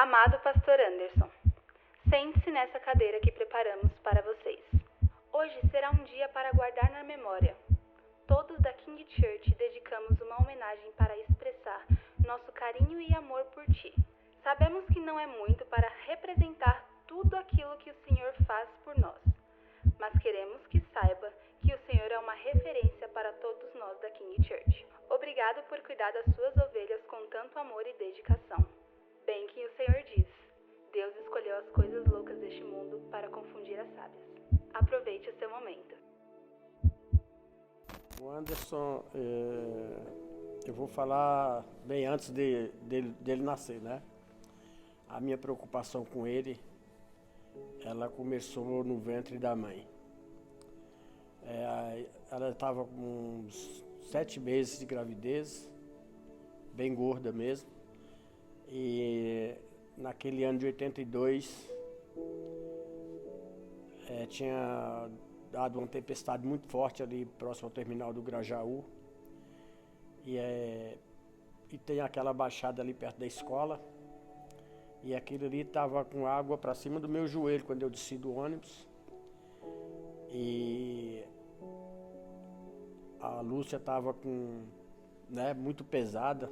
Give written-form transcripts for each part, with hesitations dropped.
Amado Pastor Anderson, sente-se nessa cadeira que preparamos para vocês. Hoje será um dia para guardar na memória. Todos da King Church dedicamos uma homenagem para expressar nosso carinho e amor por ti. Sabemos que não é muito para representar tudo aquilo que o Senhor faz por nós, mas queremos que saiba que o Senhor é uma referência para todos nós da King Church. Obrigado por cuidar das suas ovelhas com tanto amor e dedicação. Bem que o Senhor diz, Deus escolheu as coisas loucas deste mundo para confundir as sábias. Aproveite o seu momento. O Anderson, eu vou falar bem antes dele nascer, né? A minha preocupação com ele, ela começou no ventre da mãe. Ela estava com uns 7 meses de gravidez, bem gorda mesmo. E naquele ano de 82, tinha dado uma tempestade muito forte ali próximo ao terminal do Grajaú. E tem aquela baixada ali perto da escola. E aquilo ali estava com água para cima do meu joelho quando eu desci do ônibus. E a Lúcia estava muito pesada.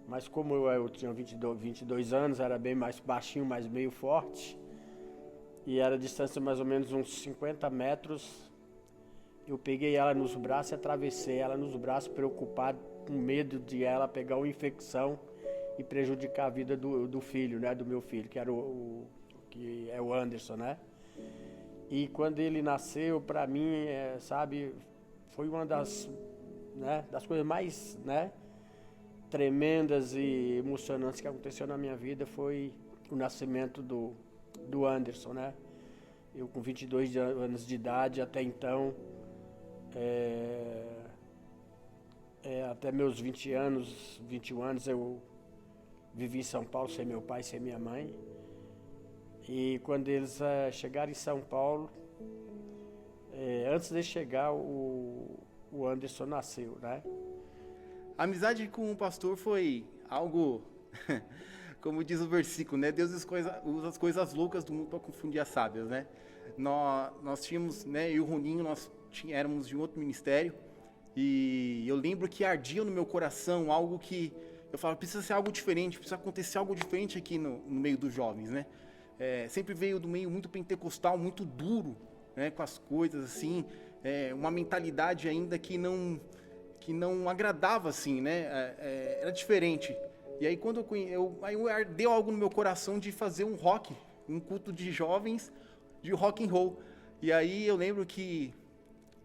Mas como eu tinha 22 anos, era bem mais baixinho, mas meio forte. E era a distância mais ou menos uns 50 metros. Eu peguei ela nos braços e atravessei ela nos braços, preocupado, com medo de ela pegar uma infecção e prejudicar a vida do filho, né? Do meu filho, que era que é o Anderson, né? E quando ele nasceu, para mim, foi uma das coisas mais, tremendas e emocionantes que aconteceu na minha vida, foi o nascimento do Anderson, né? Eu com 22 anos de idade, até então, até meus 21 anos, eu vivi em São Paulo sem meu pai, sem minha mãe. E quando eles chegaram em São Paulo, antes de chegar, o Anderson nasceu, né? A amizade com o pastor foi algo, como diz o versículo, né? Deus usa as coisas loucas do mundo para confundir as sábias, né? Nós tínhamos, né? Eu e o Roninho, éramos de um outro ministério. E eu lembro que ardia no meu coração algo que eu falava, precisa ser algo diferente, precisa acontecer algo diferente aqui no meio dos jovens, né? Sempre veio do meio muito pentecostal, muito duro, né? Com as coisas assim, uma mentalidade ainda que não agradava, assim, né? Era diferente. E aí quando eu ardeu algo no meu coração de fazer um culto de jovens de rock and roll. E aí eu lembro que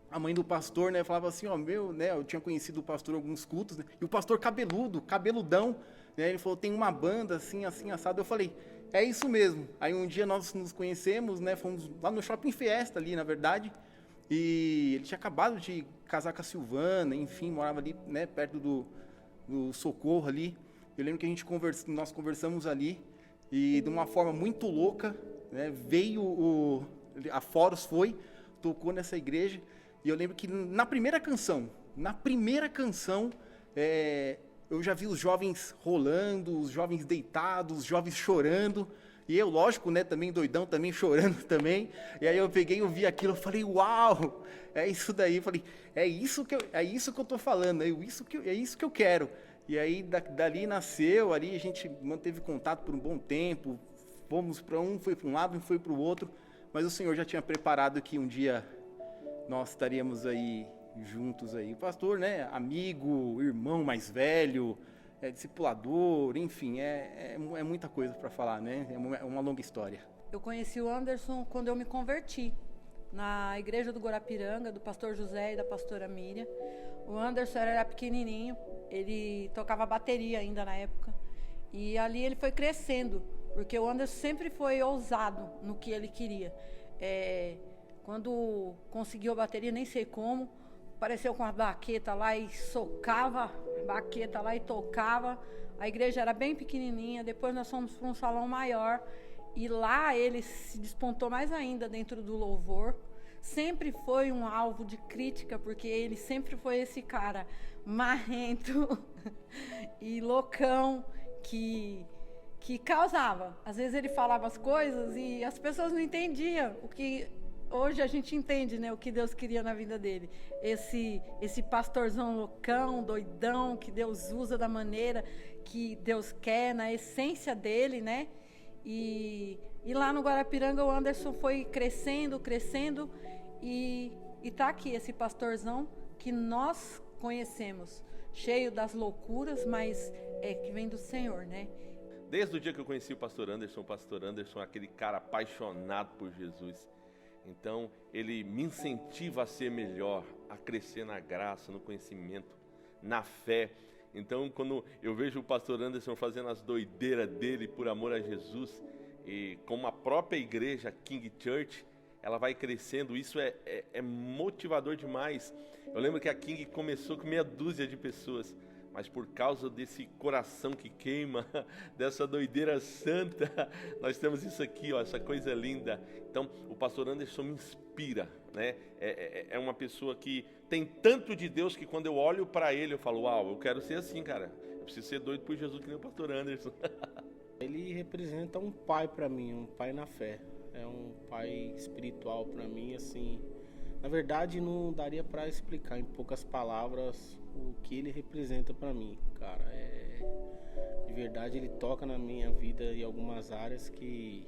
a mãe do pastor, né, falava assim, eu tinha conhecido o pastor em alguns cultos, né, e o pastor cabeludão, né, ele falou, tem uma banda assim, assado. Eu falei, é isso mesmo. Aí um dia nós nos conhecemos, né, fomos lá no Shopping Fiesta ali, na verdade, e ele tinha acabado de casar com a Silvana, enfim, morava ali, né, perto do Socorro ali. Eu lembro que nós conversamos ali, e de uma forma muito louca, né, veio a Foros, tocou nessa igreja. E eu lembro que na primeira canção, eu já vi os jovens rolando, os jovens deitados, os jovens chorando. E eu, lógico, né, também doidão, também chorando também. E aí eu peguei, eu vi aquilo, eu falei, uau, é isso daí. Eu falei, é isso que eu tô falando, é isso que eu quero. E aí dali nasceu, ali a gente manteve contato por um bom tempo. Fomos para foi para um lado, foi para o outro. Mas o Senhor já tinha preparado que um dia nós estaríamos aí juntos aí. O pastor, né, amigo, irmão mais velho, discipulador, enfim, é muita coisa para falar, né? É uma longa história. Eu conheci o Anderson quando eu me converti, na igreja do Guarapiranga, do pastor José e da pastora Miriam. O Anderson era pequenininho, ele tocava bateria ainda na época. E ali ele foi crescendo, porque o Anderson sempre foi ousado no que ele queria. Quando conseguiu a bateria, nem sei como, apareceu com a baqueta lá e socava a baqueta lá e tocava. A igreja era bem pequenininha, depois nós fomos para um salão maior e lá ele se despontou mais ainda dentro do louvor. Sempre foi um alvo de crítica, porque ele sempre foi esse cara marrento e loucão que que causava. Às vezes ele falava as coisas e as pessoas não entendiam o que hoje a gente entende, né? O que Deus queria na vida dele. Esse pastorzão loucão, doidão, que Deus usa da maneira que Deus quer, na essência dele, né? E lá no Guarapiranga o Anderson foi crescendo e tá aqui esse pastorzão que nós conhecemos, cheio das loucuras, mas que vem do Senhor, né? Desde o dia que eu conheci o pastor Anderson é aquele cara apaixonado por Jesus. Então, ele me incentiva a ser melhor, a crescer na graça, no conhecimento, na fé. Então, quando eu vejo o pastor Anderson fazendo as doideiras dele por amor a Jesus, e como a própria igreja, King Church, ela vai crescendo, isso é motivador demais. Eu lembro que a King começou com meia dúzia de pessoas, mas por causa desse coração que queima, dessa doideira santa, nós temos isso aqui, ó, essa coisa linda. Então, o pastor Anderson me inspira, né? É uma pessoa que tem tanto de Deus que quando eu olho para ele, eu falo, uau, eu quero ser assim, cara. Eu preciso ser doido por Jesus que nem o pastor Anderson. Ele representa um pai para mim, um pai na fé. É um pai espiritual para mim, assim. Na verdade, não daria para explicar em poucas palavras o que ele representa para mim, cara. De verdade, ele toca na minha vida em algumas áreas que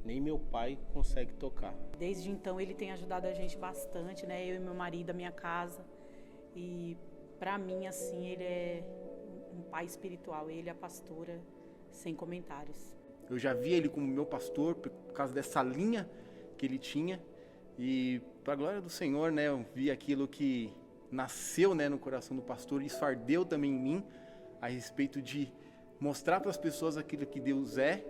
nem meu pai consegue tocar. Desde então, ele tem ajudado a gente bastante, né? Eu e meu marido, a minha casa. E para mim, assim, ele é um pai espiritual. Ele é a pastora, sem comentários. Eu já vi ele como meu pastor por causa dessa linha que ele tinha. E para a glória do Senhor, né, eu vi aquilo que nasceu, né, no coração do pastor, e isso ardeu também em mim, a respeito de mostrar para as pessoas aquilo que Deus é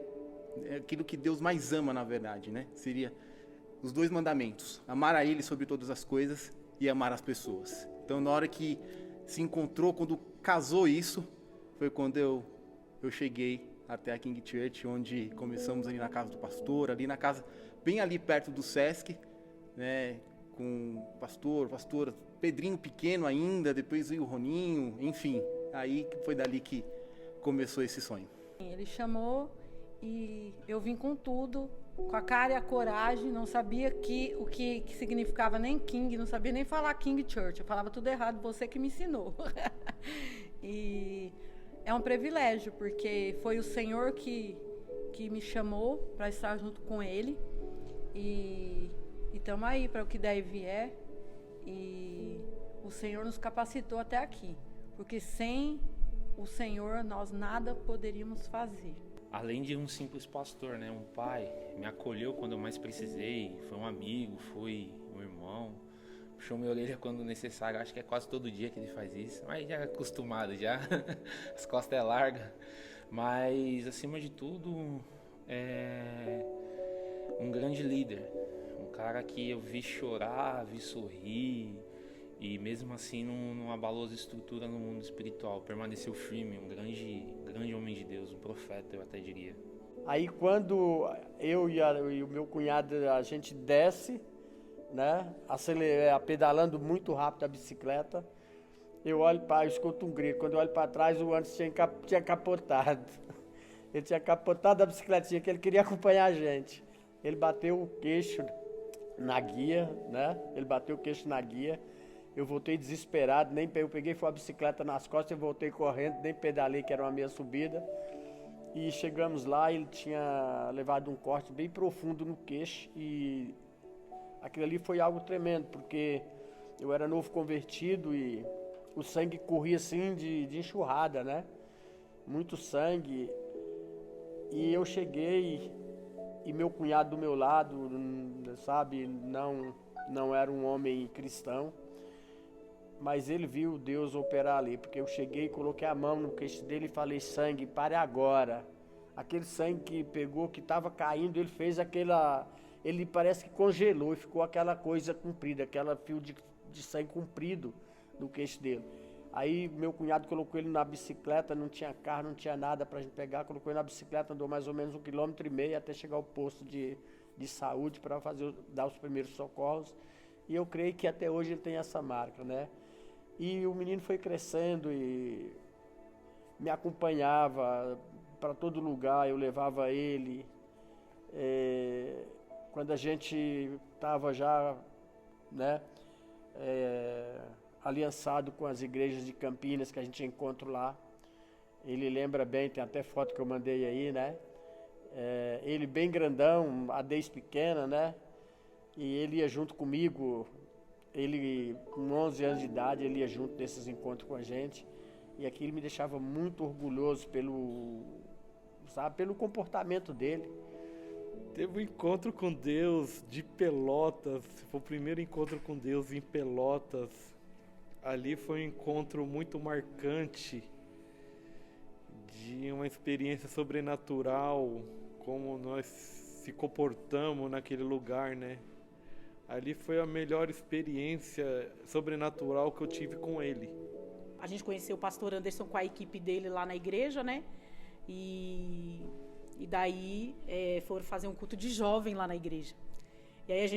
aquilo que Deus mais ama, na verdade, né? Seria os 2 mandamentos: amar a Ele sobre todas as coisas e amar as pessoas. Então, na hora que se encontrou, quando casou isso, foi quando eu cheguei até a King Church, onde começamos ali na casa do pastor, ali na casa, bem ali perto do Sesc, né, com o pastora, Pedrinho pequeno ainda, depois veio o Roninho, enfim, aí foi dali que começou esse sonho. Ele chamou e eu vim com tudo, com a cara e a coragem, não sabia o que significava nem King, não sabia nem falar King Church, eu falava tudo errado, você que me ensinou. E é um privilégio, porque foi o Senhor que me chamou para estar junto com Ele. E estamos aí para o que der e vier. E o Senhor nos capacitou até aqui. Porque sem o Senhor nós nada poderíamos fazer. Além de um simples pastor, né? Um pai, me acolheu quando eu mais precisei. Foi um amigo, foi um irmão. Puxou minha orelha quando necessário. Acho que é quase todo dia que ele faz isso. Mas já é acostumado já. As costas é larga. Mas, acima de tudo, é um grande líder. Um cara que eu vi chorar, vi sorrir. E mesmo assim não abalou as estruturas no mundo espiritual. Permaneceu firme. Um grande homem de Deus. Um profeta, eu até diria. Aí quando eu e o meu cunhado, a gente desce, né, pedalando muito rápido a bicicleta, eu escuto um grito. Quando eu olho para trás, o Anderson tinha capotado. Ele tinha capotado a bicicletinha, que ele queria acompanhar a gente. Ele bateu o queixo na guia, né? Eu voltei desesperado, eu peguei a bicicleta nas costas, eu voltei correndo, nem pedalei, que era uma meia subida. E chegamos lá, ele tinha levado um corte bem profundo no queixo e aquilo ali foi algo tremendo, porque eu era novo convertido e o sangue corria assim de enxurrada, né? Muito sangue. E eu cheguei e meu cunhado do meu lado, sabe, não era um homem cristão, mas ele viu Deus operar ali, porque eu cheguei, coloquei a mão no queixo dele e falei: sangue, pare agora. Aquele sangue que pegou, que estava caindo, ele fez ele parece que congelou e ficou aquela coisa comprida, aquela fio de sangue comprido no queixo dele. Aí meu cunhado colocou ele na bicicleta, não tinha carro, não tinha nada pra gente pegar, colocou ele na bicicleta, andou mais ou menos 1,5 km até chegar ao posto de saúde para dar os primeiros socorros. E eu creio que até hoje ele tem essa marca, né? E o menino foi crescendo e me acompanhava para todo lugar, eu levava ele. Quando a gente estava já, né, aliançado com as igrejas de Campinas, que a gente tinha encontro lá, ele lembra bem, tem até foto que eu mandei aí, né? Ele bem grandão, a Deis pequena, né? E ele ia junto comigo, ele com 11 anos de idade, ele ia junto nesses encontros com a gente. E aquilo me deixava muito orgulhoso pelo comportamento dele. Teve um encontro com Deus de Pelotas, foi o primeiro encontro com Deus em Pelotas. Ali foi um encontro muito marcante, de uma experiência sobrenatural, como nós se comportamos naquele lugar, né? Ali foi a melhor experiência sobrenatural que eu tive com ele. A gente conheceu o pastor Anderson com a equipe dele lá na igreja, né? E daí foram fazer um culto de jovem lá na igreja. E aí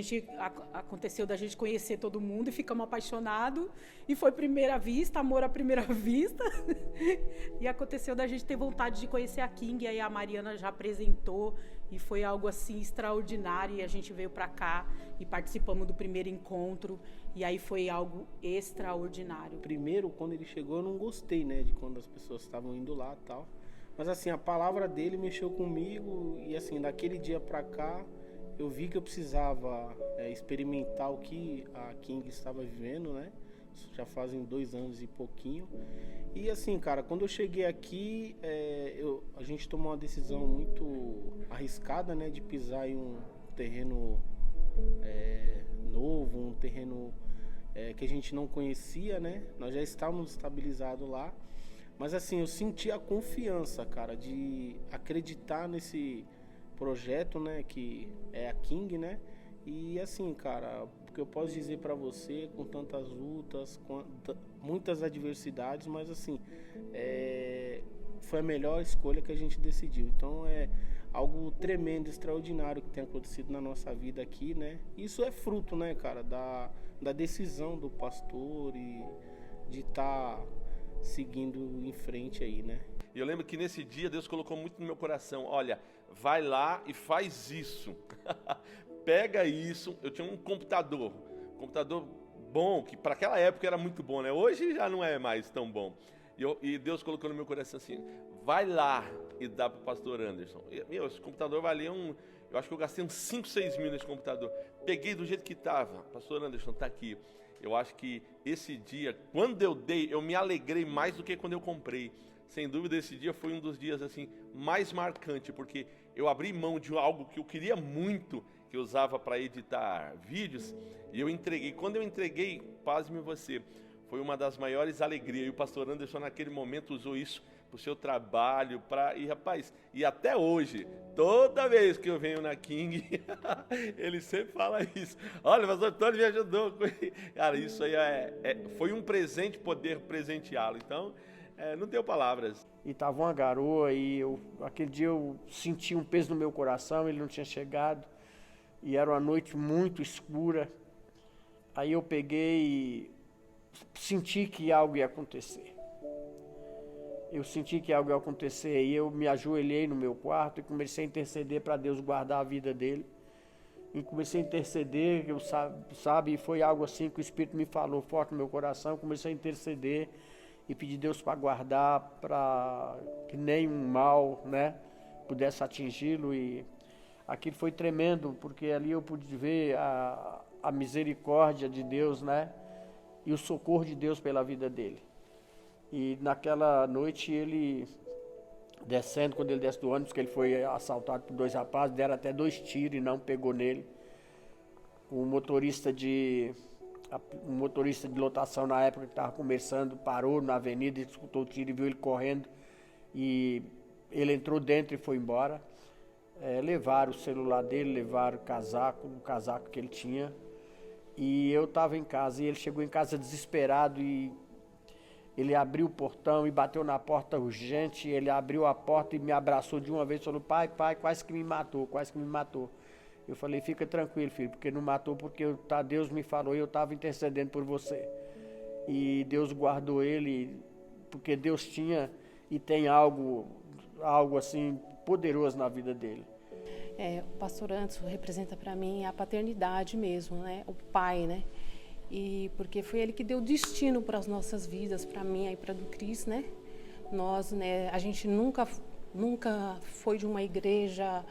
aconteceu da gente conhecer todo mundo e ficamos apaixonados. E foi primeira vista, amor à primeira vista. E aconteceu da gente ter vontade de conhecer a King. E aí a Mariana já apresentou e foi algo assim extraordinário. E a gente veio para cá e participamos do primeiro encontro. E aí foi algo extraordinário. Primeiro, quando ele chegou, eu não gostei, né? De quando as pessoas estavam indo lá e tal. Mas assim, a palavra dele mexeu comigo. E assim, daquele dia para cá, eu vi que eu precisava experimentar o que a King estava vivendo, né? Isso já fazem 2 anos e pouquinho. E assim, cara, quando eu cheguei aqui, a gente tomou uma decisão muito arriscada, né? De pisar em um terreno novo, um terreno que a gente não conhecia, né? Nós já estávamos estabilizados lá. Mas assim, eu senti a confiança, cara, de acreditar nesse projeto, né, que é a King, né? E assim, cara, o que eu posso dizer pra você, com tantas lutas, com muitas adversidades, mas assim, foi a melhor escolha que a gente decidiu. Então é algo tremendo, extraordinário que tem acontecido na nossa vida aqui, né? Isso é fruto, né, cara, da decisão do pastor e de estar seguindo em frente aí, né? E eu lembro que nesse dia Deus colocou muito no meu coração, olha, vai lá e faz isso. Pega isso. Eu tinha um computador bom, que para aquela época era muito bom, né? Hoje já não é mais tão bom. E Deus colocou no meu coração assim, vai lá e dá para o pastor Anderson. Esse computador valia eu acho que eu gastei uns 5, 6 mil nesse computador. Peguei do jeito que estava. Pastor Anderson, tá aqui. Eu acho que esse dia, quando eu dei, eu me alegrei mais do que quando eu comprei. Sem dúvida, esse dia foi um dos dias assim mais marcante, porque eu abri mão de algo que eu queria muito, que eu usava para editar vídeos, e eu entreguei. Quando eu entreguei, pasme você, foi uma das maiores alegrias. E o pastor Anderson, naquele momento, usou isso para o seu trabalho, e rapaz, e até hoje, toda vez que eu venho na King, ele sempre fala isso. Olha, o pastor Tony me ajudou. Cara, isso aí foi um presente poder presenteá-lo. Então, não tenho palavras. E tava uma garoa e aquele dia eu senti um peso no meu coração, ele não tinha chegado. E era uma noite muito escura. Aí eu peguei e senti que algo ia acontecer. E eu me ajoelhei no meu quarto e comecei a interceder para Deus guardar a vida dele. E comecei a interceder, sabe, foi algo assim que o Espírito me falou forte no meu coração. Comecei a interceder e pedir Deus para guardar, para que nenhum mal, né, pudesse atingi-lo. E aquilo foi tremendo, porque ali eu pude ver a misericórdia de Deus, né, e o socorro de Deus pela vida dele. E naquela noite ele descendo, quando ele desce do ônibus, que ele foi assaltado por 2 rapazes, deram até 2 tiros e não pegou nele. Um motorista de lotação na época que estava começando, parou na avenida, escutou o tiro e viu ele correndo. E ele entrou dentro e foi embora. Levaram o celular dele, levaram o casaco que ele tinha. E eu estava em casa e ele chegou em casa desesperado e ele abriu o portão e bateu na porta urgente. Ele abriu a porta e me abraçou de uma vez e falou, pai, quase que me matou. Eu falei, fica tranquilo, filho, porque não matou, porque Deus me falou e eu estava intercedendo por você. E Deus guardou ele, porque Deus tinha e tem algo assim poderoso na vida dele. O pastor Anderson representa para mim a paternidade mesmo, né? O pai, né? E porque foi ele que deu destino para as nossas vidas, para mim e para do Cris, né? Nós, né? A gente nunca foi de uma igreja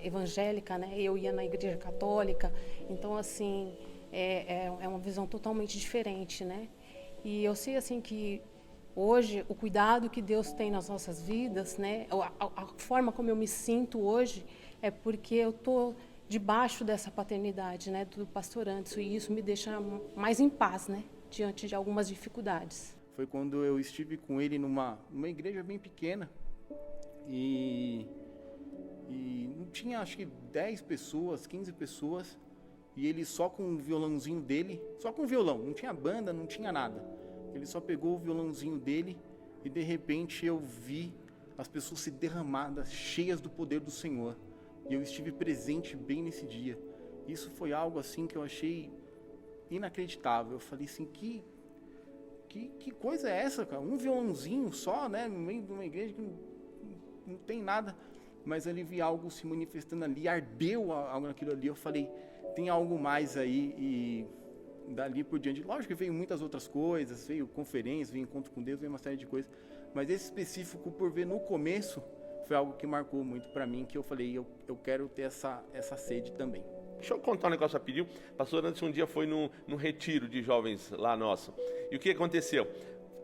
evangélica, né? Eu ia na igreja católica, então assim é uma visão totalmente diferente, né? E eu sei assim que hoje o cuidado que Deus tem nas nossas vidas, né? A forma como eu me sinto hoje é porque eu tô debaixo dessa paternidade, né, do pastor Anderson, e isso me deixa mais em paz, né, diante de algumas dificuldades. Foi quando eu estive com ele numa igreja bem pequena e não tinha, acho que 10 pessoas, 15 pessoas, e ele só com o violãozinho dele, só com o violão, não tinha banda, não tinha nada. Ele só pegou o violãozinho dele e de repente eu vi as pessoas se derramadas, cheias do poder do Senhor. E eu estive presente bem nesse dia. Isso foi algo assim que eu achei inacreditável. Eu falei assim, que coisa é essa, cara? Um violãozinho só, né? No meio de uma igreja que não tem nada. Mas ali vi algo se manifestando ali, ardeu algo naquilo ali. Eu falei, tem algo mais aí. E dali por diante, lógico que veio muitas outras coisas, veio conferência, veio encontro com Deus, veio uma série de coisas. Mas esse específico, por ver no começo, foi algo que marcou muito para mim, que eu falei, eu quero ter essa sede também. Deixa eu contar um negócio rapidinho. Pastor Anderson um dia foi num retiro de jovens lá nosso. E o que aconteceu?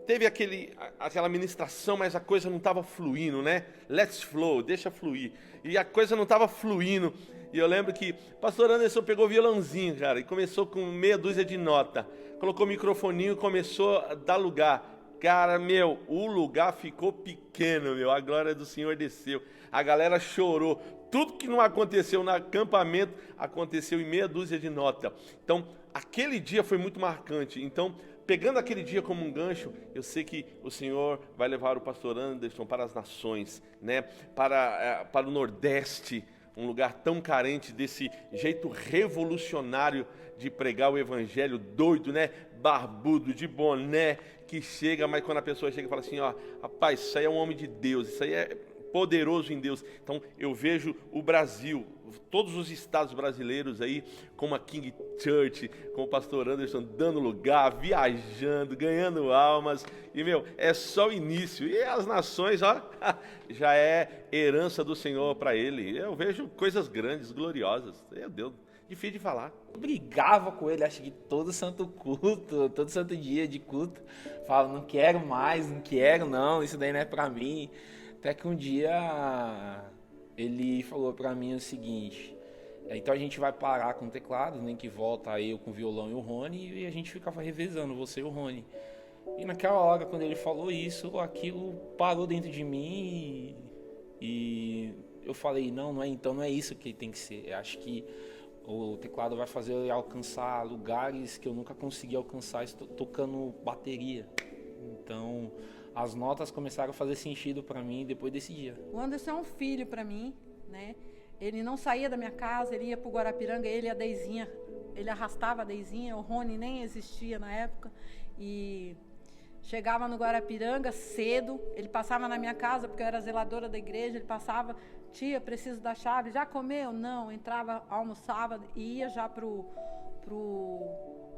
Teve aquela ministração, mas a coisa não estava fluindo, né? Let's flow, deixa fluir. E a coisa não estava fluindo. E eu lembro que pastor Anderson pegou o violãozinho, cara, e começou com meia dúzia de nota. Colocou o microfoninho e começou a dar lugar. Cara, o lugar ficou pequeno, a glória do Senhor desceu, a galera chorou, tudo que não aconteceu no acampamento, aconteceu em meia dúzia de nota. Então, aquele dia foi muito marcante. Então, pegando aquele dia como um gancho, eu sei que o Senhor vai levar o pastor Anderson para as nações, né? Para o Nordeste, um lugar tão carente desse jeito revolucionário de pregar o evangelho, doido, né? Barbudo, de boné, que chega, mas quando a pessoa chega e fala assim, ó, rapaz, isso aí é um homem de Deus, isso aí é poderoso em Deus. Então eu vejo o Brasil, todos os estados brasileiros aí, como a King Church, com o pastor Anderson dando lugar, viajando, ganhando almas, e é só o início, e as nações, ó, já é herança do Senhor para ele. Eu vejo coisas grandes, gloriosas, meu Deus, difícil de falar. Eu brigava com ele, acho que todo santo culto, todo santo dia de culto, falo, não quero mais, não quero não, isso daí não é pra mim. Até que um dia ele falou pra mim o seguinte, então a gente vai parar com o teclado, nem que volta eu com o violão e o Rony, e a gente ficava revezando, você e o Rony. E naquela hora, quando ele falou isso, aquilo parou dentro de mim e eu falei, não é isso que tem que ser. Eu acho que o teclado vai fazer eu alcançar lugares que eu nunca consegui alcançar tocando bateria. Então, as notas começaram a fazer sentido para mim depois desse dia. O Anderson é um filho para mim, né? Ele não saía da minha casa, ele ia pro Guarapiranga, ele e a Deizinha, ele arrastava a Deizinha, o Rony nem existia na época, e chegava no Guarapiranga cedo, ele passava na minha casa, porque eu era zeladora da igreja, ele passava, tia, preciso da chave, já comeu? Não, entrava, almoçava e ia já pro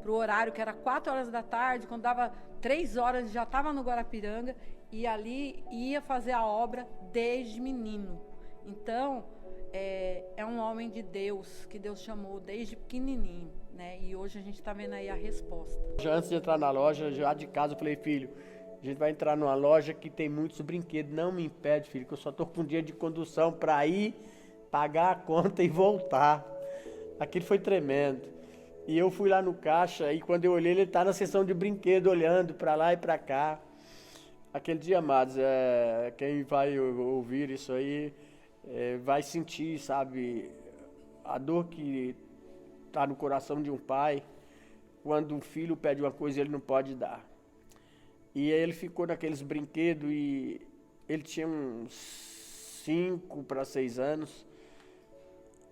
horário, que era 4 horas da tarde, quando dava 3 horas, já estava no Guarapiranga, e ali ia fazer a obra desde menino. Então, é um homem de Deus, que Deus chamou desde pequenininho, né? E hoje a gente está vendo aí a resposta. Antes de entrar na loja, já de casa, eu falei, filho, a gente vai entrar numa loja que tem muitos brinquedos, não me impede, filho, que eu só estou com um dia de condução para ir, pagar a conta e voltar. Aquilo foi tremendo. E eu fui lá no caixa e quando eu olhei, ele tá na seção de brinquedo, olhando para lá e para cá. Aquele dia, amados, quem vai ouvir isso aí vai sentir, sabe, a dor que tá no coração de um pai quando um filho pede uma coisa e ele não pode dar. E aí ele ficou naqueles brinquedos e ele tinha uns 5 para 6 anos.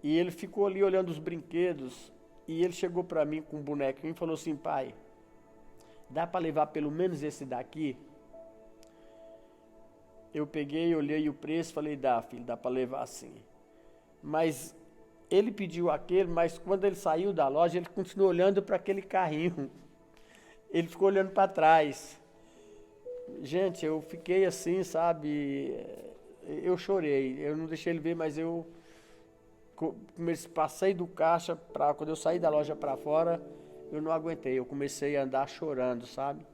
E ele ficou ali olhando os brinquedos. E ele chegou para mim com um bonequinho e falou assim, pai, dá para levar pelo menos esse daqui? eu peguei, olhei o preço, falei, dá filho, dá para levar assim. Mas ele pediu aquele, mas quando ele saiu da loja, ele continuou olhando para aquele carrinho. Ele ficou olhando para trás. Gente, eu fiquei assim, sabe? Eu chorei. Eu não deixei ele ver, mas eu passei do caixa para quando eu saí da loja para fora, eu não aguentei. Eu comecei a andar chorando, sabe?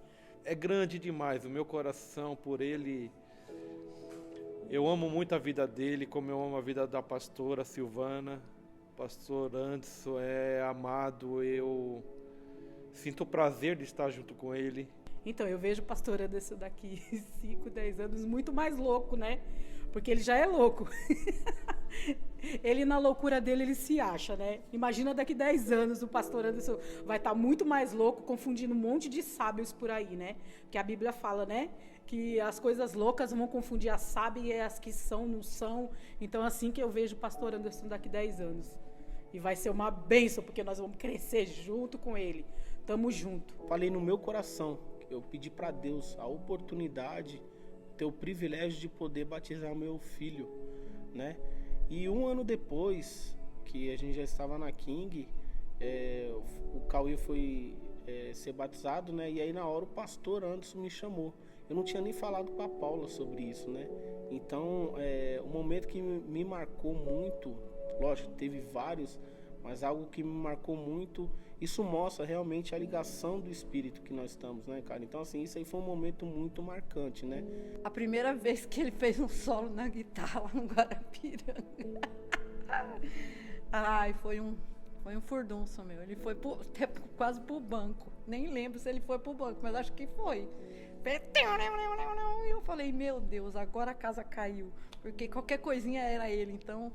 É grande demais o meu coração por ele. Eu amo muito a vida dele, como eu amo a vida da pastora Silvana. Pastor Anderson é amado, eu sinto o prazer de estar junto com ele. Então, eu vejo o pastor Anderson daqui 5, 10 anos muito mais louco, né? Porque ele já é louco. Ele, na loucura dele, ele se acha, né? Imagina daqui 10 anos o pastor Anderson vai estar muito mais louco, confundindo um monte de sábios por aí, né? Porque a Bíblia fala, né? Que as coisas loucas vão confundir as sábias e as que são, não são. Então, assim que eu vejo o pastor Anderson daqui 10 anos. E vai ser uma bênção, porque nós vamos crescer junto com ele. Tamo junto. Falei no meu coração, eu pedi para Deus a oportunidade, ter o privilégio de poder batizar o meu filho, né? E 1 ano depois, que a gente já estava na King, o Cauê foi ser batizado, né? E aí na hora o pastor Anderson me chamou. Eu não tinha nem falado com a Paula sobre isso, né? Então, um momento que me marcou muito, lógico, teve vários, mas algo que me marcou muito, isso mostra realmente a ligação do espírito que nós estamos, né, cara? Então, assim, isso aí foi um momento muito marcante, né? A primeira vez que ele fez um solo na guitarra lá no Guarapiranga. Ai, foi um furdunço, meu. Ele foi até quase pro banco. Nem lembro se ele foi pro banco, mas acho que foi. E eu falei, meu Deus, agora a casa caiu. Porque qualquer coisinha era ele. Então,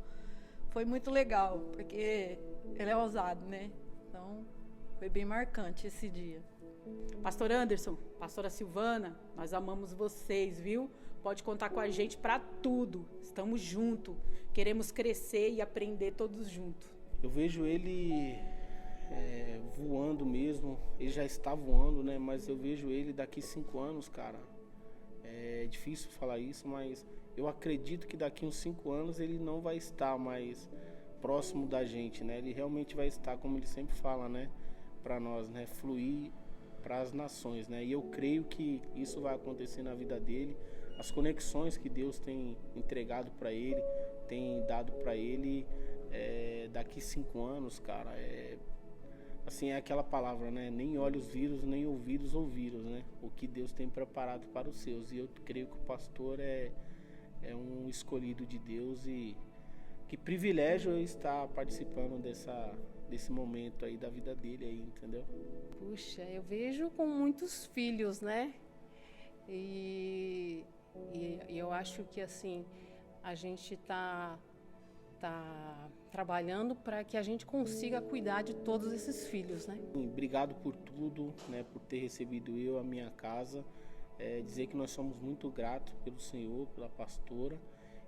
foi muito legal, porque ele é ousado, né? Então, foi bem marcante esse dia. Pastor Anderson, pastora Silvana, nós amamos vocês, viu? Pode contar com a gente para tudo. Estamos juntos. Queremos crescer e aprender todos juntos. Eu vejo ele voando mesmo. Ele já está voando, né? Mas eu vejo ele daqui 5 anos, cara. É difícil falar isso, mas eu acredito que daqui uns 5 anos ele não vai estar mais próximo da gente, né? Ele realmente vai estar, como ele sempre fala, né? Para nós, né? Fluir para as nações, né? E eu creio que isso vai acontecer na vida dele. As conexões que Deus tem entregado para ele, tem dado para ele, daqui 5 anos, cara, assim, é aquela palavra, né? Nem olhos viram, nem ouvidos ouviram, né? O que Deus tem preparado para os seus. E eu creio que o pastor é um escolhido de Deus, e que privilégio eu estar participando desse momento aí da vida dele aí, entendeu? Puxa, eu vejo com muitos filhos, né? E eu acho que assim, a gente tá trabalhando para que a gente consiga cuidar de todos esses filhos, né? Obrigado por tudo, né? Por ter recebido a minha casa. Dizer que nós somos muito gratos pelo Senhor, pela pastora.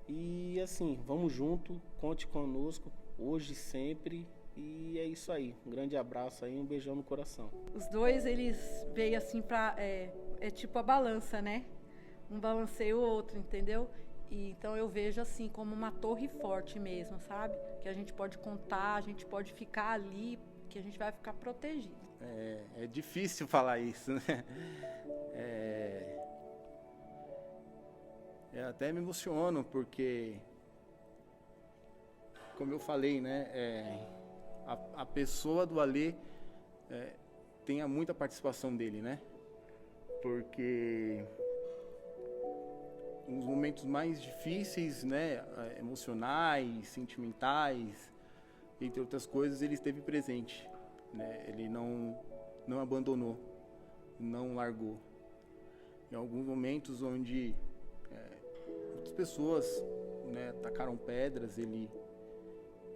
E assim, vamos junto, conte conosco, hoje e sempre. E é isso aí, um grande abraço aí, um beijão no coração. Os dois, eles veio assim pra... É tipo a balança, né? Um balanceia o outro, entendeu? E então eu vejo assim como uma torre forte mesmo, sabe? Que a gente pode contar, a gente pode ficar ali, que a gente vai ficar protegido. É difícil falar isso, né? Eu até me emociono, porque, como eu falei, né? A pessoa do Alê tem muita participação dele, né? Porque nos momentos mais difíceis, né, emocionais, sentimentais, entre outras coisas, ele esteve presente, né? Ele não abandonou, não largou. Em alguns momentos onde muitas pessoas, né, tacaram pedras, ele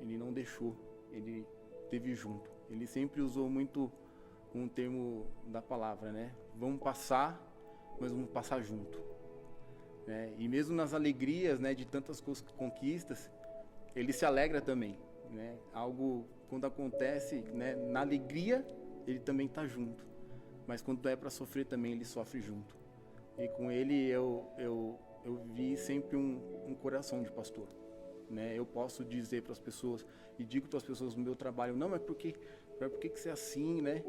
não deixou, ele esteve junto. Ele sempre usou muito um termo da palavra, né? Vamos passar, mas vamos passar junto. E mesmo nas alegrias, né, de tantas conquistas, ele se alegra também, né? Algo, quando acontece, né, na alegria, ele também está junto. Mas quando é para sofrer também, ele sofre junto. E com ele eu eu vi sempre um coração de pastor, né? Eu posso dizer para as pessoas, e digo para as pessoas no meu trabalho, não, mas por que você é assim, né?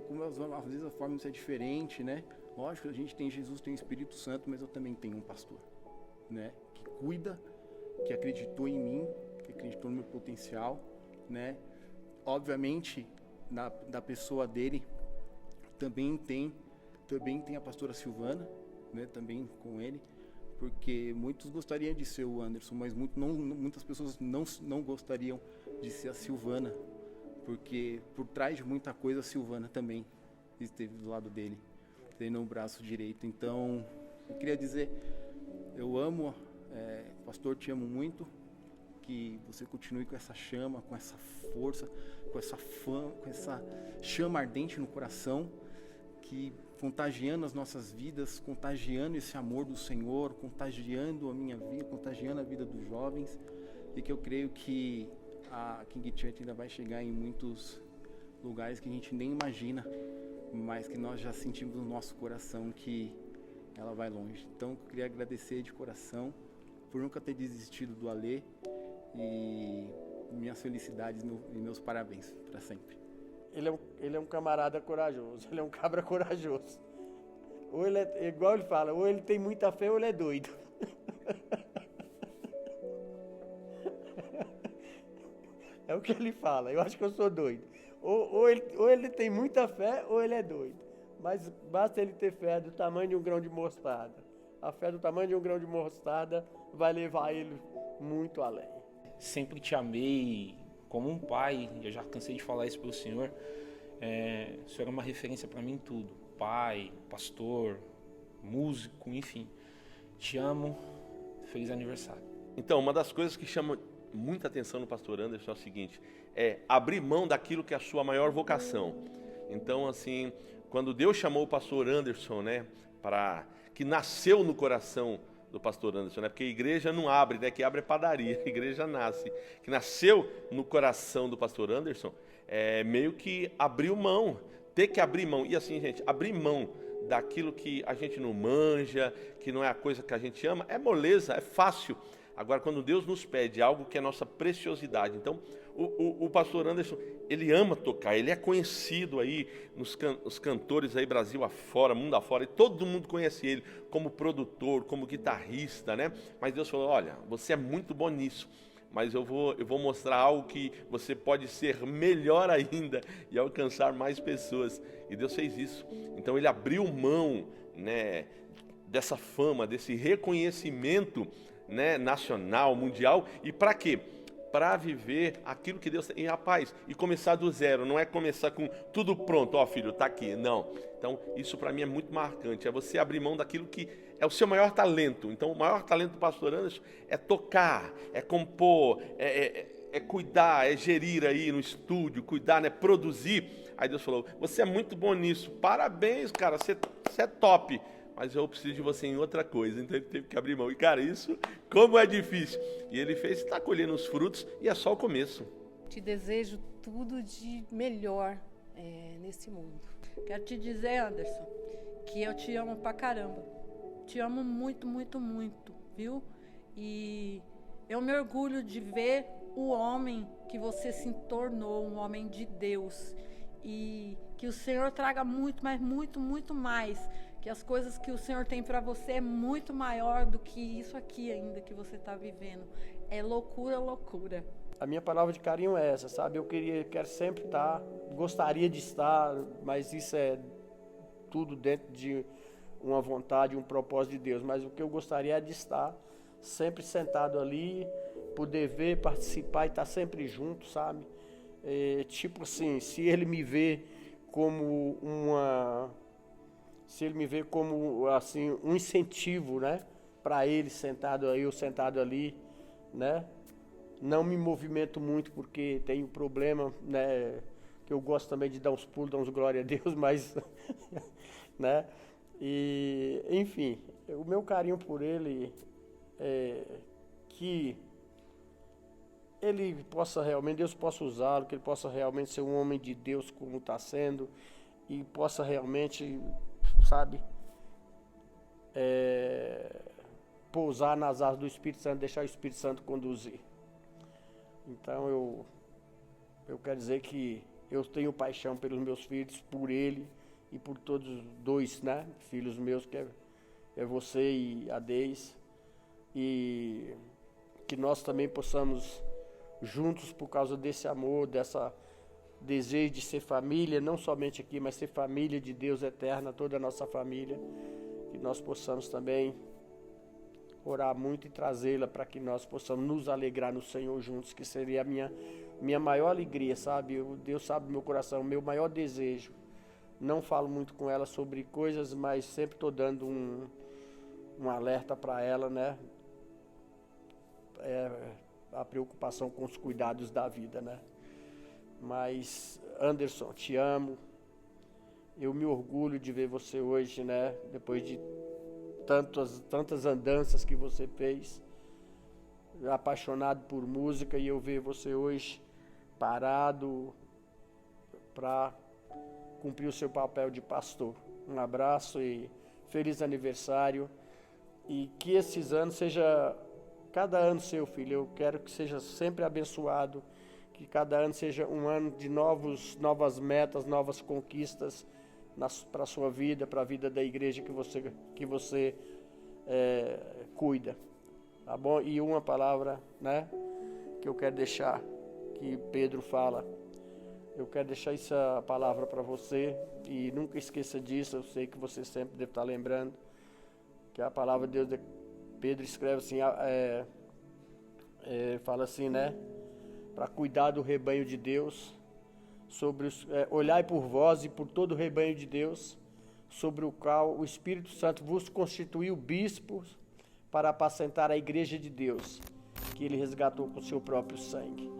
Como às vezes a forma de ser é diferente, né? Lógico, a gente tem Jesus, tem o Espírito Santo, mas eu também tenho um pastor, né? Que cuida, que acreditou em mim, que acreditou no meu potencial, né? Obviamente, da pessoa dele, também tem a pastora Silvana, né? Também com ele, porque muitos gostariam de ser o Anderson, mas muitas pessoas não gostariam de ser a Silvana, porque por trás de muita coisa a Silvana também esteve do lado dele, treinou o braço direito. Então, eu queria dizer, eu amo, pastor, te amo muito, que você continue com essa chama, com essa força, com essa chama ardente no coração, que contagiando as nossas vidas, contagiando esse amor do Senhor, contagiando a minha vida, contagiando a vida dos jovens, e que eu creio que a King Church ainda vai chegar em muitos lugares que a gente nem imagina, mas que nós já sentimos no nosso coração que ela vai longe. Então, eu queria agradecer de coração por nunca ter desistido do Alê, e minhas felicidades e meus parabéns para sempre. Ele é um camarada corajoso, ele é um cabra corajoso. Ou ele é, igual ele fala, ou ele tem muita fé ou ele é doido. É o que ele fala, eu acho que eu sou doido. Ou ele tem muita fé ou ele é doido. Mas basta ele ter fé do tamanho de um grão de mostarda. A fé do tamanho de um grão de mostarda vai levar ele muito além. Sempre te amei como um pai, eu já cansei de falar isso para o senhor. O senhor é uma referência para mim em tudo. Pai, pastor, músico, enfim. Te amo, feliz aniversário. Então, uma das coisas que chama muita atenção no pastor Anderson é o seguinte, abrir mão daquilo que é a sua maior vocação. Então, assim, quando Deus chamou o pastor Anderson, né, que nasceu no coração do pastor Anderson, né, porque a igreja não abre, né, que abre é padaria, a igreja nasce. Que nasceu no coração do pastor Anderson, meio que abriu mão, ter que abrir mão. E assim, gente, abrir mão daquilo que a gente não manja, que não é a coisa que a gente ama, é moleza, é fácil. Agora, quando Deus nos pede algo que é nossa preciosidade, então, o pastor Anderson, ele ama tocar, ele é conhecido aí, nos cantores aí, Brasil afora, mundo afora, e todo mundo conhece ele como produtor, como guitarrista, né? Mas Deus falou, olha, você é muito bom nisso, mas eu vou mostrar algo que você pode ser melhor ainda e alcançar mais pessoas. E Deus fez isso. Então, ele abriu mão, né, dessa fama, desse reconhecimento, né, nacional, mundial, e para quê? Para viver aquilo que Deus tem. E rapaz, e começar do zero, não é começar com tudo pronto, ó filho, tá aqui, não. Então, isso para mim é muito marcante, é você abrir mão daquilo que é o seu maior talento. Então, o maior talento do pastor Anderson é tocar, é compor, é cuidar, é gerir aí no estúdio, cuidar, né, produzir. Aí Deus falou, você é muito bom nisso, parabéns, cara, você é top. Mas eu preciso de você em outra coisa, então ele teve que abrir mão. E cara, isso, como é difícil. E ele fez, está colhendo os frutos e é só o começo. Te desejo tudo de melhor nesse mundo. Quero te dizer, Anderson, que eu te amo pra caramba. Te amo muito, muito, muito, viu? E eu me orgulho de ver o homem que você se tornou, um homem de Deus. E que o Senhor traga muito, mas muito, muito mais. Que as coisas que o Senhor tem para você é muito maior do que isso aqui ainda que você está vivendo. É loucura, loucura. A minha palavra de carinho é essa, sabe? Quero sempre estar, gostaria de estar, mas isso é tudo dentro de uma vontade, um propósito de Deus. Mas o que eu gostaria é de estar sempre sentado ali, poder ver, participar e estar sempre junto, sabe? Tipo assim, se ele me vê como assim, um incentivo, né, para ele sentado aí, eu sentado ali, né, não me movimento muito porque tenho problema, né, que eu gosto também de dar uns pulos, dar uns glória a Deus, mas, né, e, enfim, o meu carinho por ele é que ele possa realmente, Deus possa usá-lo, que ele possa realmente ser um homem de Deus como está sendo, e possa realmente, sabe, pousar nas asas do Espírito Santo, deixar o Espírito Santo conduzir. Então eu quero dizer que eu tenho paixão pelos meus filhos, por ele e por todos os dois, né, filhos meus, que é você e a Deise, e que nós também possamos juntos, por causa desse amor, dessa desejo de ser família, não somente aqui, mas ser família de Deus eterna, toda a nossa família, que nós possamos também orar muito e trazê-la para que nós possamos nos alegrar no Senhor juntos, que seria a minha maior alegria, sabe? Deus sabe do meu coração, meu maior desejo. Não falo muito com ela sobre coisas, mas sempre estou dando um alerta para ela, né? A preocupação com os cuidados da vida, né? Mas, Anderson, te amo. Eu me orgulho de ver você hoje, né? Depois de tantas andanças que você fez, apaixonado por música, e eu ver você hoje parado para cumprir o seu papel de pastor. Um abraço e feliz aniversário. E que esses anos seja, cada ano seu, filho, eu quero que seja sempre abençoado, que cada ano seja um ano de novas metas, novas conquistas para a sua vida, para a vida da igreja que você cuida, tá bom? E uma palavra, né, que eu quero deixar, que Pedro fala, eu quero deixar essa palavra para você, e nunca esqueça disso. Eu sei que você sempre deve estar lembrando, que a palavra de Deus, Pedro escreve assim, fala assim, né, para cuidar do rebanho de Deus, olhai por vós e por todo o rebanho de Deus, sobre o qual o Espírito Santo vos constituiu bispos para apacentar a igreja de Deus, que ele resgatou com seu próprio sangue.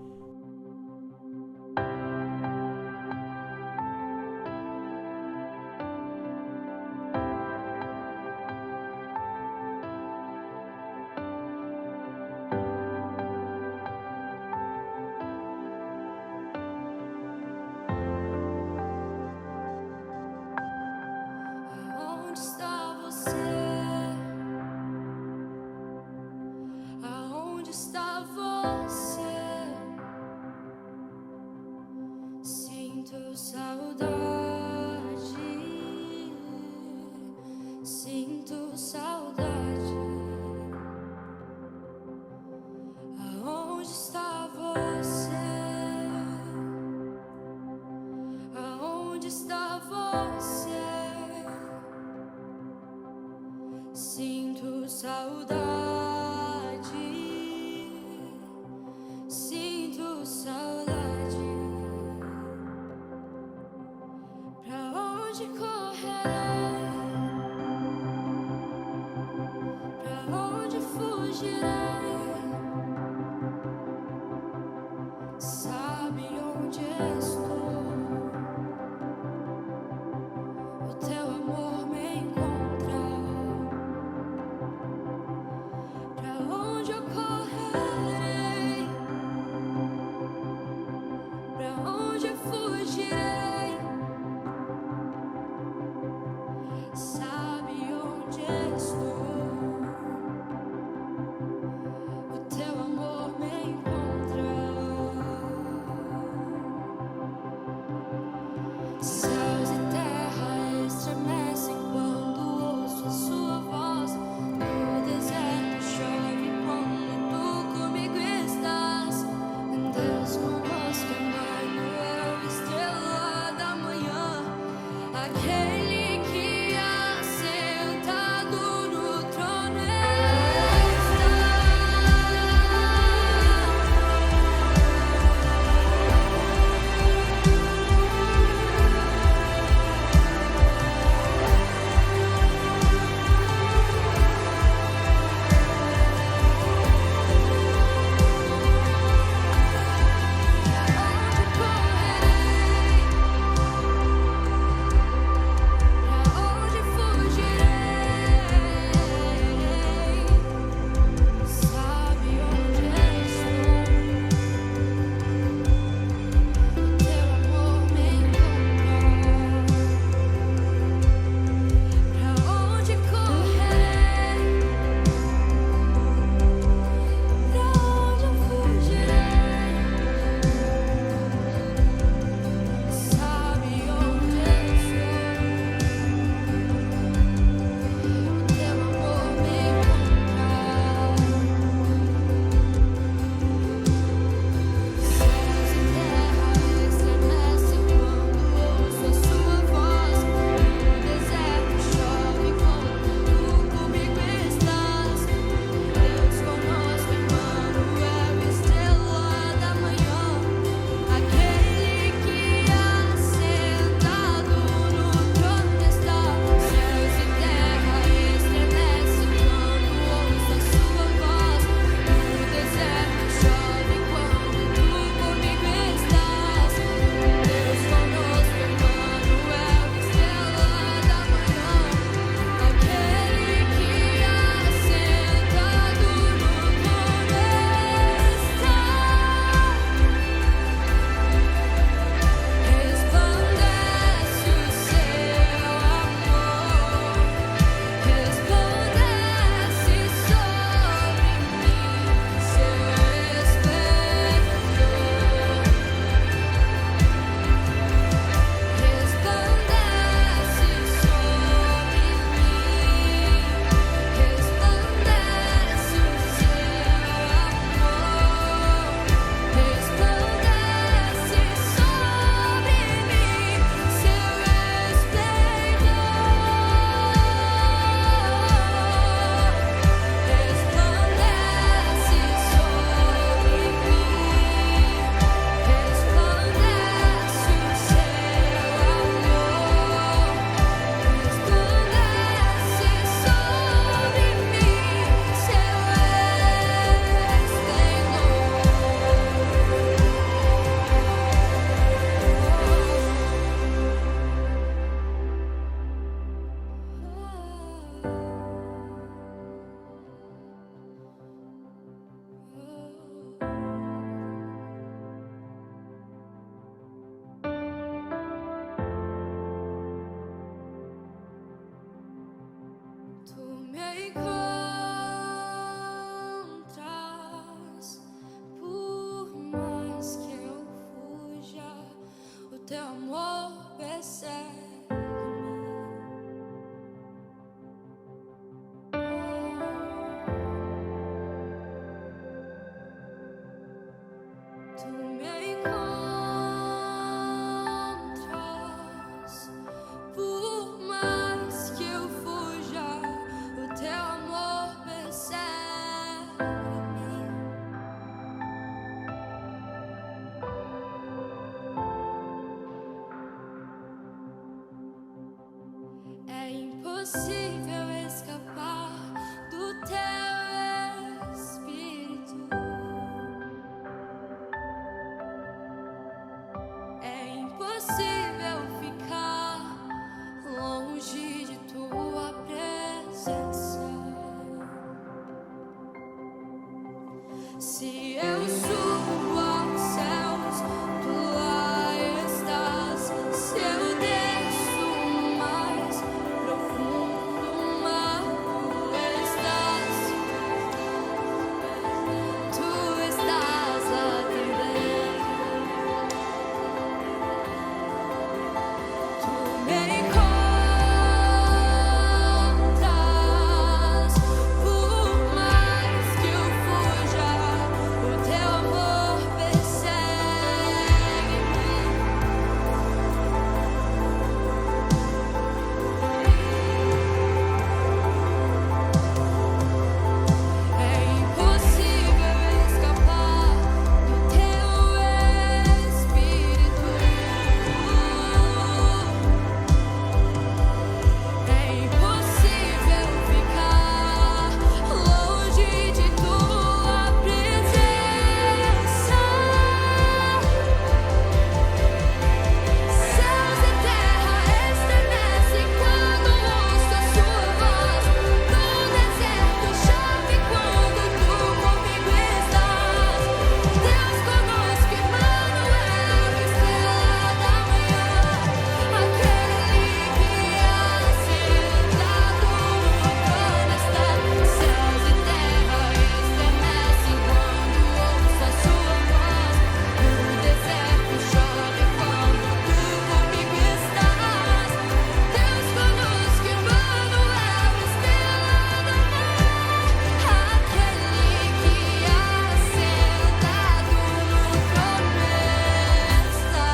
Aonde está você? Aonde está você? Sinto saudade, sinto saudade. Aonde está você? Aonde está você? Sinto saudade, sinto saudade. Pra onde correrei? Pra onde fugirei? Sabe onde estou? O teu amor me encontra. Pra onde eu correrei? Pra onde eu fugirei? Sabe onde estou? O teu amor me encontra. Tu me encontras, por mais que eu fuja, o teu amor persegue-me. É impossível escapar do teu espírito. É impossível ficar longe de tua presença. Se eu subo aos céus, tu lá estás. Se eu desço mais profundo mar, tu estás lá também. Tu me encontras, por mais que eu fuja, o teu amor persegue-me. É impossível escapar do teu espírito. É impossível ficar longe de tua presença. Céus e terra estremecem quando ouço a sua voz. No deserto chove quando tu comigo estás. Deus conosco, Emmanuel, estrela da manhã, aquele que assentado no trono está. Céus e terra estremecem quando ouço a sua voz. No deserto chove quando tu comigo estás. Deus conosco, Emmanuel, estrela da manhã, aquele que assentado no trono está.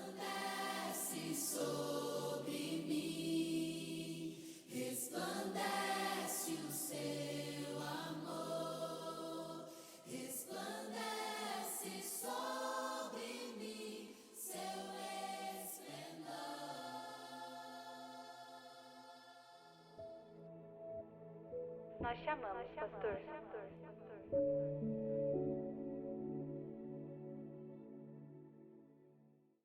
Resplandece sobre mim, resplandece o seu amor, resplandece sobre mim, seu esplendor. Nós chamamos, pastor.